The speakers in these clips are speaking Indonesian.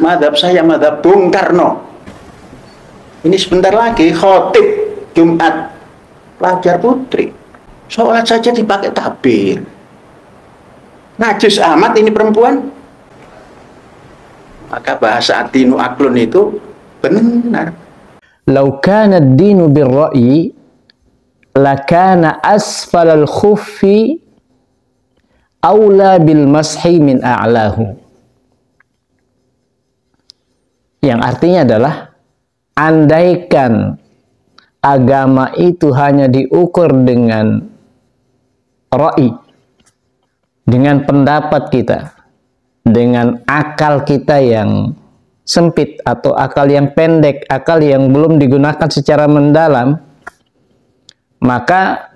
Madhab saya madhab Bung Karno. Ini sebentar lagi khotib Jumat pelajar putri. Sholat saja dipakai takbir. Najis amat ini perempuan. Maka bahasa adinu aklun itu benar. Lau kana ad-dinu bir-ra'yi lakana asfalal khuffi aula bil mashi min a'lahu. Yang artinya adalah, andaikan agama itu hanya diukur dengan ra'i, dengan pendapat kita, dengan akal kita yang sempit atau akal yang pendek, akal yang belum digunakan secara mendalam, maka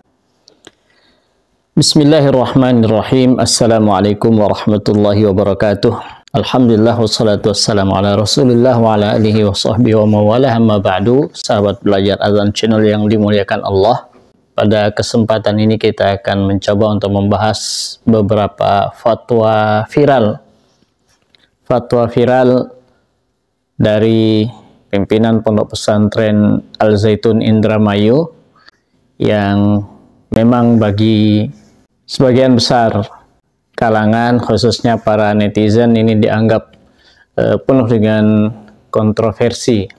Bismillahirrahmanirrahim. Assalamualaikum warahmatullahi wabarakatuh. Alhamdulillah wassalatu wassalamu ala rasulillah wa ala alihi wa sahbihi wa mawalah, amma ba'du. Sahabat belajar azan channel yang dimuliakan Allah, pada kesempatan ini kita akan mencoba untuk membahas beberapa fatwa viral dari pimpinan Pondok Pesantren Al Zaitun Indramayu, yang memang bagi sebagian besar kalangan, khususnya para netizen, ini dianggap penuh dengan kontroversi.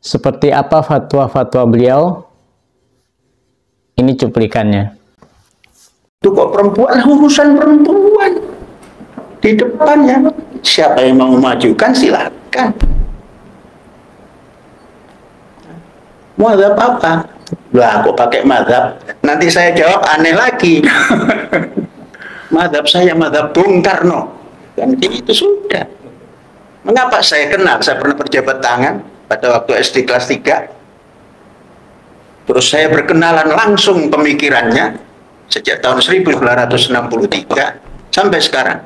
Seperti apa fatwa-fatwa beliau? Ini cuplikannya. Itu kok perempuan, urusan perempuan di depannya. Siapa yang mau memajukan silakan. Mazhab apa? Lah kok pakai mazhab? Nanti saya jawab aneh lagi. Mazhab saya mazhab Bung Karno. Dan itu sudah. Mengapa saya kenal? Saya pernah berjabat tangan pada waktu SD kelas 3. Terus saya berkenalan langsung pemikirannya sejak tahun 1963 sampai sekarang.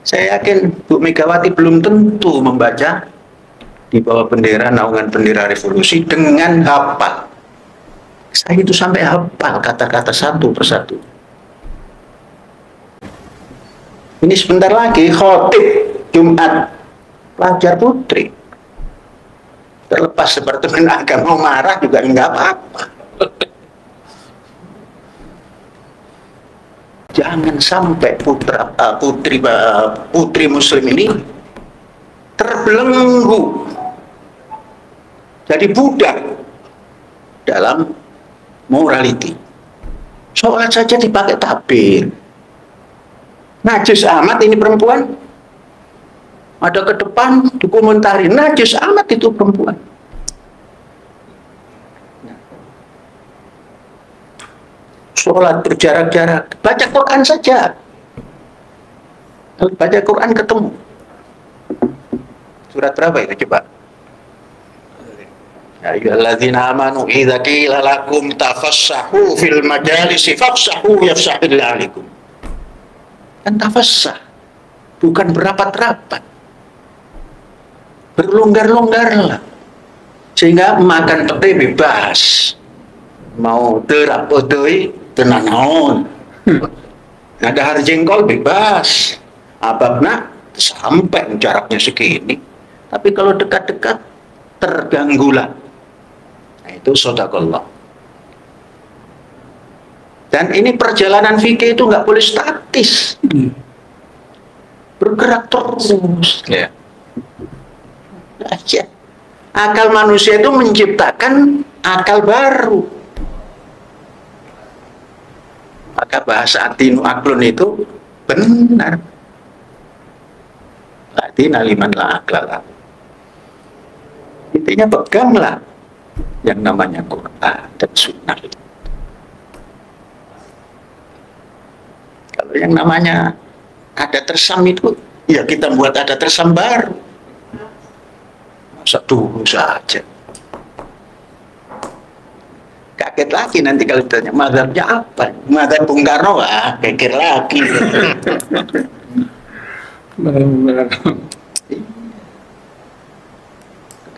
Saya yakin Bu Megawati belum tentu membaca di bawah bendera naungan bendera revolusi dengan hafal. Saya itu sampai hafal kata-kata satu persatu. Ini sebentar lagi khotib Jumat pelajar putri. Terlepas departemen agama marah juga enggak apa-apa. Jangan sampai putri muslim ini terbelenggu, jadi budak dalam morality. Sholat saja dipakai takbir. Najis amat ini perempuan. Ada ke depan dikomentari, najis amat itu perempuan. Sholat berjarak-jarak, baca Quran saja. Baca Quran ketemu. Surat berapa itu coba? Ya ayyuhalladzina amanu idza qila lakum tafassahu fil majalisi fafsahu yafsahillahu alaikum. Kan tafassah, bukan berapat-rapat. Berlonggar-longgarlah, sehingga makan pete bebas, mau terap odoi tenanaon, ada har jengkol bebas, ababna sampai jaraknya segini. Tapi kalau dekat-dekat terganggulah. Nah, itu shadaqallah. Dan ini perjalanan fikih itu nggak boleh statis, bergerak terus. Ya. Aja. Akal manusia itu menciptakan akal baru. Maka bahasa adinu aklun itu benar. Adina liman la aklala. Intinya peganglah yang namanya Quran dan Sunnah. Kalau yang namanya ada tersam itu, ya kita buat ada tersam baru. Masa dulu saja. Kaget lagi nanti kalau ditanya mazhabnya apa? Mazhab Bung Karno, pikir lagi. Benar-benar.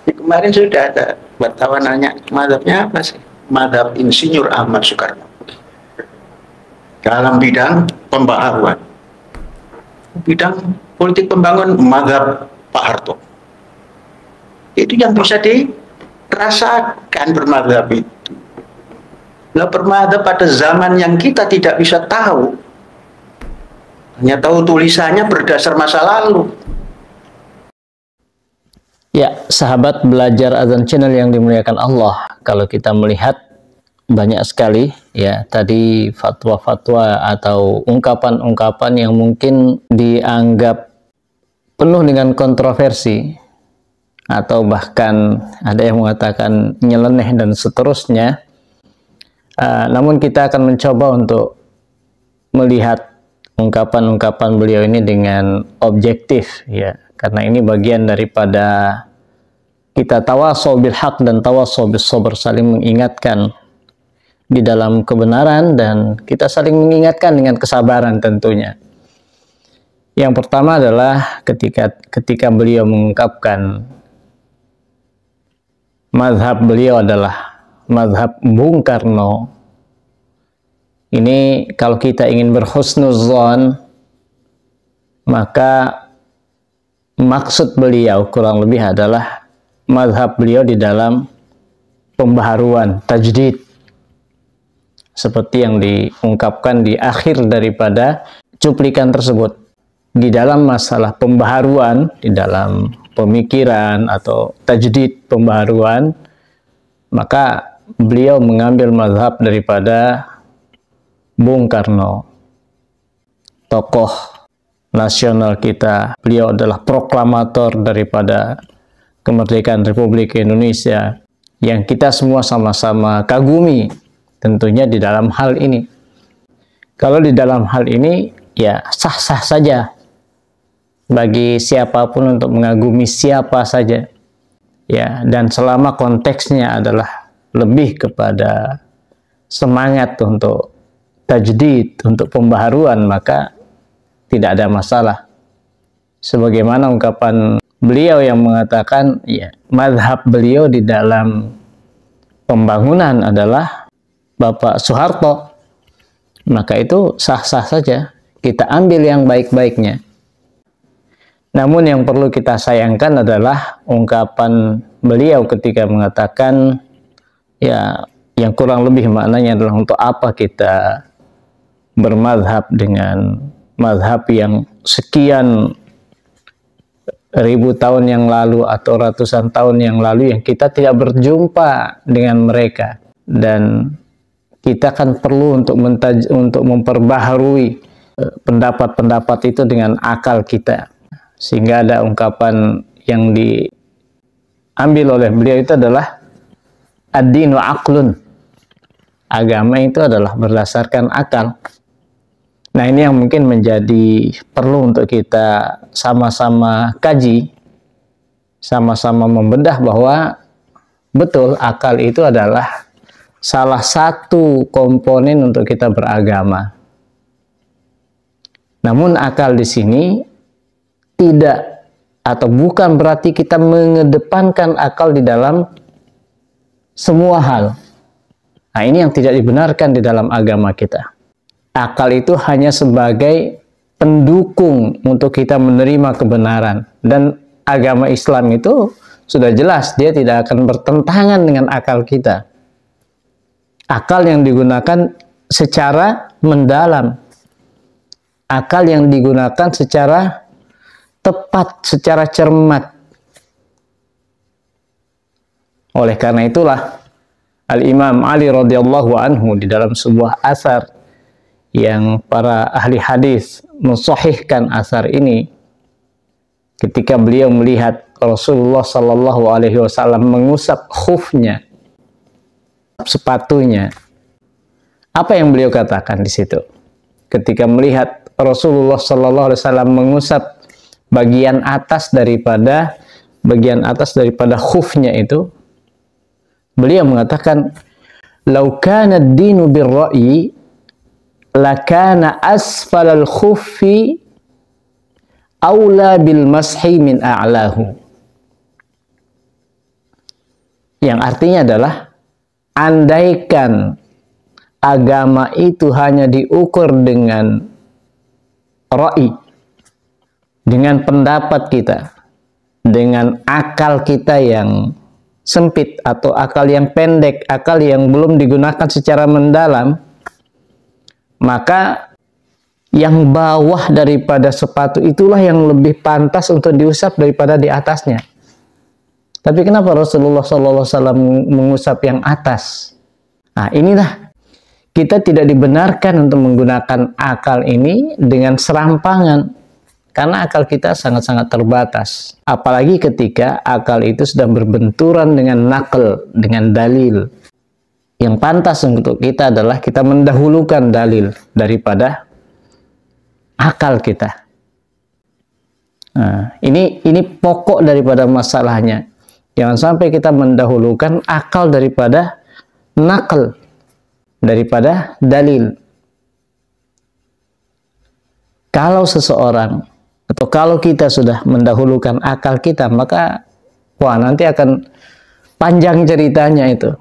Kemarin sudah ada wartawan nanya, mazhabnya apa sih? Mazhab Insinyur Ahmad Soekarno. Dalam bidang pembaharuan. Bidang politik pembangunan, mazhab Pak Harto. Itu yang bisa dirasakan bermadhab itu. Nah, bermadhab pada zaman yang kita tidak bisa tahu, hanya tahu tulisannya berdasar masa lalu. Ya, sahabat belajar azan channel yang dimuliakan Allah, kalau kita melihat banyak sekali ya tadi fatwa-fatwa atau ungkapan-ungkapan yang mungkin dianggap penuh dengan kontroversi atau bahkan ada yang mengatakan nyeleneh dan seterusnya. Namun kita akan mencoba untuk melihat ungkapan-ungkapan beliau ini dengan objektif ya, karena ini bagian daripada kita tawasau bil haq dan tawasau bis sabr, saling mengingatkan di dalam kebenaran dan kita saling mengingatkan dengan kesabaran tentunya. Yang pertama adalah ketika beliau mengungkapkan mazhab beliau adalah mazhab Bung Karno. Ini kalau kita ingin berhusnuzon, maka maksud beliau kurang lebih adalah mazhab beliau di dalam pembaharuan, tajdid, seperti yang diungkapkan di akhir daripada cuplikan tersebut. Di dalam masalah pembaharuan, di dalam pemikiran atau tajdid pembaharuan, maka beliau mengambil mazhab daripada Bung Karno, tokoh nasional kita. Beliau adalah proklamator daripada kemerdekaan Republik Indonesia yang kita semua sama-sama kagumi tentunya di dalam hal ini. Kalau di dalam hal ini ya sah-sah saja bagi siapapun untuk mengagumi siapa saja ya, dan selama konteksnya adalah lebih kepada semangat untuk tajdid, untuk pembaharuan, maka tidak ada masalah. Sebagaimana ungkapan beliau yang mengatakan ya mazhab beliau di dalam pembangunan adalah Bapak Soeharto, maka itu sah-sah saja, kita ambil yang baik-baiknya. Namun yang perlu kita sayangkan adalah ungkapan beliau ketika mengatakan ya yang kurang lebih maknanya adalah untuk apa kita bermadhab dengan madhab yang sekian ribu tahun yang lalu atau ratusan tahun yang lalu yang kita tidak berjumpa dengan mereka, dan kita kan perlu untuk memperbaharui pendapat-pendapat itu dengan akal kita, sehingga ada ungkapan yang diambil oleh beliau itu adalah ad-dinu aqlun, agama itu adalah berdasarkan akal. Nah, ini yang mungkin menjadi perlu untuk kita sama-sama kaji, sama-sama membedah bahwa betul akal itu adalah salah satu komponen untuk kita beragama. Namun akal di sini tidak atau bukan berarti kita mengedepankan akal di dalam semua hal. Nah, ini yang tidak dibenarkan di dalam agama kita. Akal itu hanya sebagai pendukung untuk kita menerima kebenaran, dan agama Islam itu sudah jelas dia tidak akan bertentangan dengan akal kita. Akal yang digunakan secara mendalam, akal yang digunakan secara tepat, secara cermat. Oleh karena itulah Al-Imam Ali radhiyallahu anhu di dalam sebuah asar yang para ahli hadis mensahihkan asar ini, ketika beliau melihat Rasulullah sallallahu alaihi wasallam mengusap khufnya, sepatunya, apa yang beliau katakan di situ? Ketika melihat Rasulullah sallallahu alaihi wasallam mengusap bagian atas daripada khufnya itu, beliau mengatakan, "Lau kana ad-dinu bir-ra'yi lakana asfalal khuffi aula bil mashi min a'lahu." Yang artinya adalah, andaikan agama itu hanya diukur dengan ra'i, dengan pendapat kita, dengan akal kita yang sempit atau akal yang pendek, akal yang belum digunakan secara mendalam, maka yang bawah daripada sepatu itulah yang lebih pantas untuk diusap daripada di atasnya. Tapi kenapa Rasulullah SAW mengusap yang atas? Nah, inilah kita tidak dibenarkan untuk menggunakan akal ini dengan serampangan. Karena akal kita sangat-sangat terbatas. Apalagi ketika akal itu sedang berbenturan dengan nakal, dengan dalil. Yang pantas untuk kita adalah kita mendahulukan dalil daripada akal kita. Nah, ini pokok daripada masalahnya. Jangan sampai kita mendahulukan akal daripada nakal, daripada dalil. Kalau seseorang atau kalau kita sudah mendahulukan akal kita, maka nanti akan panjang ceritanya itu.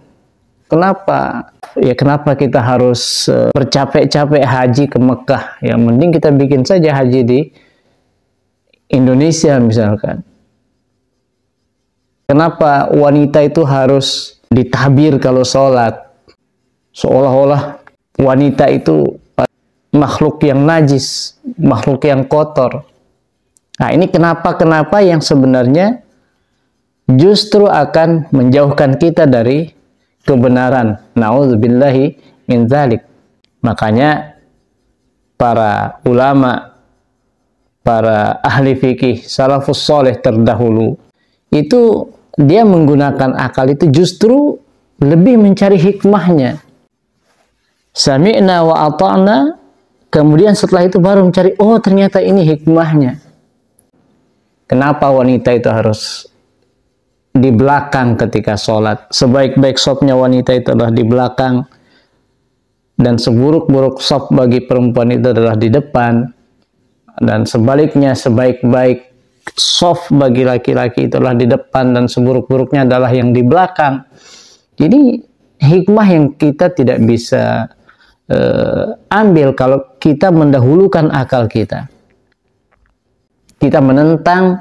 Kenapa? Ya kenapa kita harus bercapek-capek haji ke Mekah? Yang mending kita bikin saja haji di Indonesia misalkan. Kenapa wanita itu harus ditabir kalau sholat? Seolah-olah wanita itu makhluk yang najis, makhluk yang kotor. Nah, ini kenapa yang sebenarnya justru akan menjauhkan kita dari kebenaran. Na'udzubillahi min dzalik. Makanya para ulama, para ahli fikih, salafus soleh terdahulu, itu dia menggunakan akal itu justru lebih mencari hikmahnya. Sami'na wa ata'na, kemudian setelah itu baru mencari, oh ternyata ini hikmahnya. Kenapa wanita itu harus di belakang ketika sholat? Sebaik-baik safnya wanita itu adalah di belakang, dan seburuk-buruk saf bagi perempuan itu adalah di depan, dan sebaliknya sebaik-baik saf bagi laki-laki itu adalah di depan, dan seburuk-buruknya adalah yang di belakang. Jadi hikmah yang kita tidak bisa ambil kalau kita mendahulukan akal kita. Kita menentang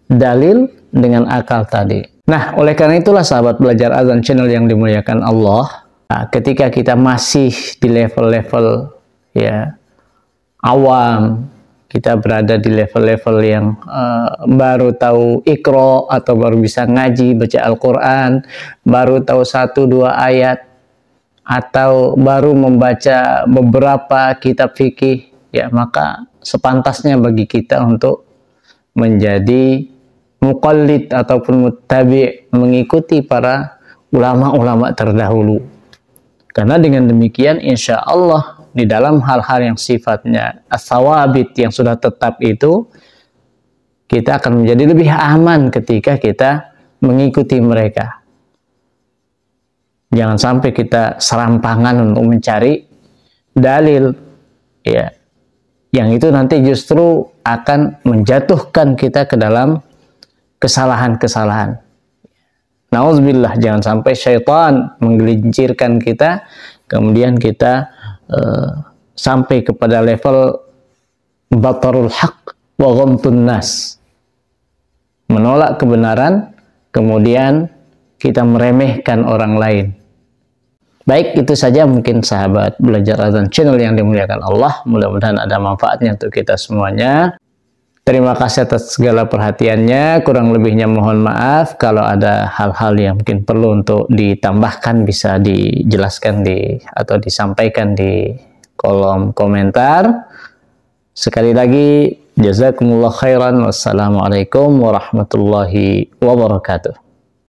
dalil dengan akal tadi. Nah, oleh karena itulah sahabat belajar azan channel yang dimuliakan Allah, ketika kita masih di level-level ya awam, kita berada di level-level yang baru tahu Iqra atau baru bisa ngaji, baca Al-Quran, baru tahu 1-2 ayat, atau baru membaca beberapa kitab fikih, ya maka sepantasnya bagi kita untuk menjadi muqallid ataupun muttabi', mengikuti para ulama-ulama terdahulu. Karena dengan demikian insya Allah di dalam hal-hal yang sifatnya as-sawabit yang sudah tetap itu, kita akan menjadi lebih aman ketika kita mengikuti mereka. Jangan sampai kita serampangan untuk mencari dalil, ya, yang itu nanti justru akan menjatuhkan kita ke dalam kesalahan-kesalahan. Nauzubillah, jangan sampai syaitan menggelincirkan kita, kemudian kita sampai kepada level batarul haq wa ghamtun nas, menolak kebenaran, kemudian kita meremehkan orang lain. Baik, itu saja mungkin sahabat belajar azan channel yang dimuliakan Allah. Mudah-mudahan ada manfaatnya untuk kita semuanya. Terima kasih atas segala perhatiannya. Kurang lebihnya mohon maaf. Kalau ada hal-hal yang mungkin perlu untuk ditambahkan, bisa dijelaskan atau disampaikan di kolom komentar. Sekali lagi, jazakumullah khairan. Wassalamualaikum warahmatullahi wabarakatuh.